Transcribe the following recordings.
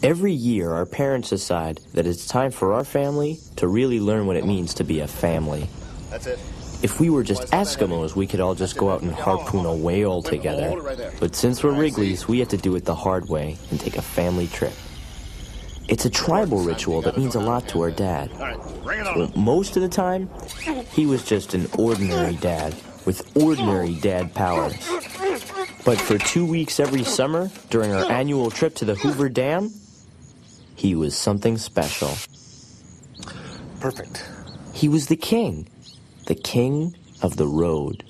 Every year, our parents decide that it's time for our family to really learn what it means to be a family. That's it. If we were just Eskimos, we could all just go out and harpoon a whale together. But since we're Wrigleys, we have to do it the hard way and take a family trip. It's a tribal ritual that means a lot to our dad. Well, most of the time, he was just an ordinary dad with ordinary dad powers. But for 2 weeks every summer, during our annual trip to the Hoover Dam, he was something special. Perfect. He was the king of the road.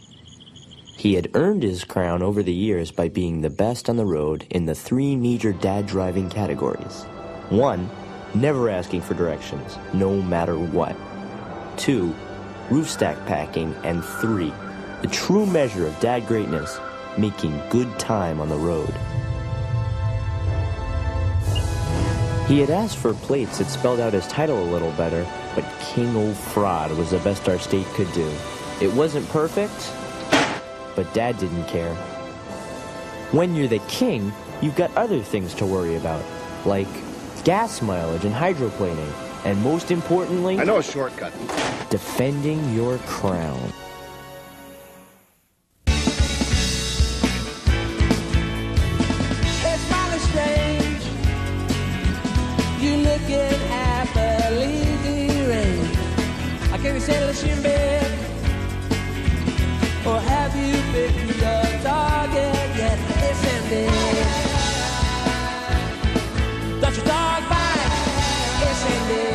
He had earned his crown over the years by being the best on the road in the 3 major dad driving categories. 1, never asking for directions, no matter what. 2, roof stack packing. And 3, the true measure of dad greatness, making good time on the road. He had asked for plates that spelled out his title a little better, but King O'Fraud was the best our state could do. It wasn't perfect, but Dad didn't care. When you're the king, you've got other things to worry about, like gas mileage and hydroplaning, and most importantly, I know a shortcut. defending your crown. It's mighty strange. You looking happily deranged. I can't say the shin bed. Or have you picked your target yet? It's ended. Don't you dog bite? It's ended.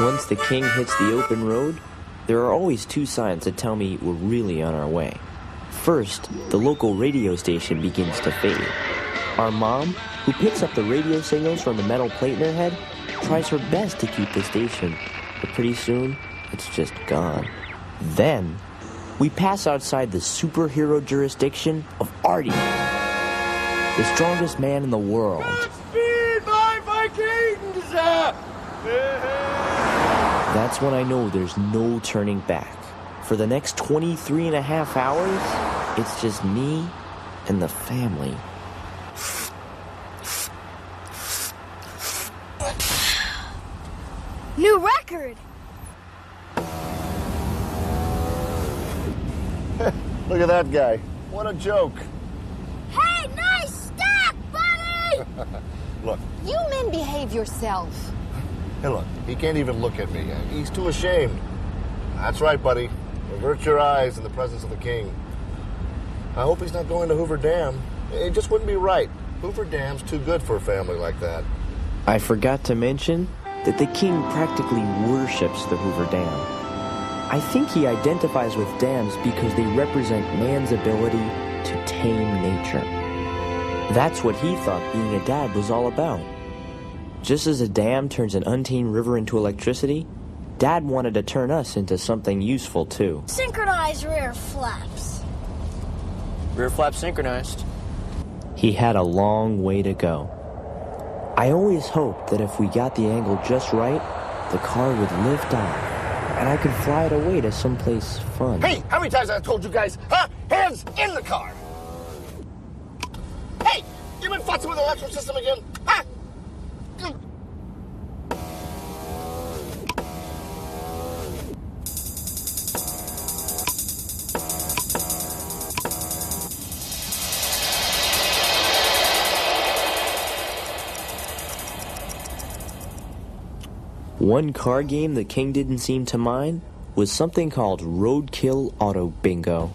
Once the king hits the open road, there are always 2 signs that tell me we're really on our way. First, the local radio station begins to fade. Our mom, who picks up the radio signals from the metal plate in her head, tries her best to keep the station, but pretty soon, it's just gone. Then, we pass outside the superhero jurisdiction of Artie, the strongest man in the world. Speed, my Vikings! That's when I know there's no turning back. For the next 23 and a half hours, it's just me and the family. New record! Look at that guy. What a joke. Hey, nice stack, buddy! Look. You men behave yourself. Hey, look. He can't even look at me. He's too ashamed. That's right, buddy. Avert your eyes in the presence of the king. I hope he's not going to Hoover Dam. It just wouldn't be right. Hoover Dam's too good for a family like that. I forgot to mention that the king practically worships the Hoover Dam. I think he identifies with dams because they represent man's ability to tame nature. That's what he thought being a dad was all about. Just as a dam turns an untamed river into electricity, Dad wanted to turn us into something useful too. Synchronize rear flaps. Rear flaps synchronized. He had a long way to go. I always hoped that if we got the angle just right, the car would lift off, and I could fly it away to someplace fun. Hey, how many times have I told you guys, huh? Hands in the car! Hey, you been futzing with the electrical system again? Huh? One car game the king didn't seem to mind was something called Roadkill Auto Bingo.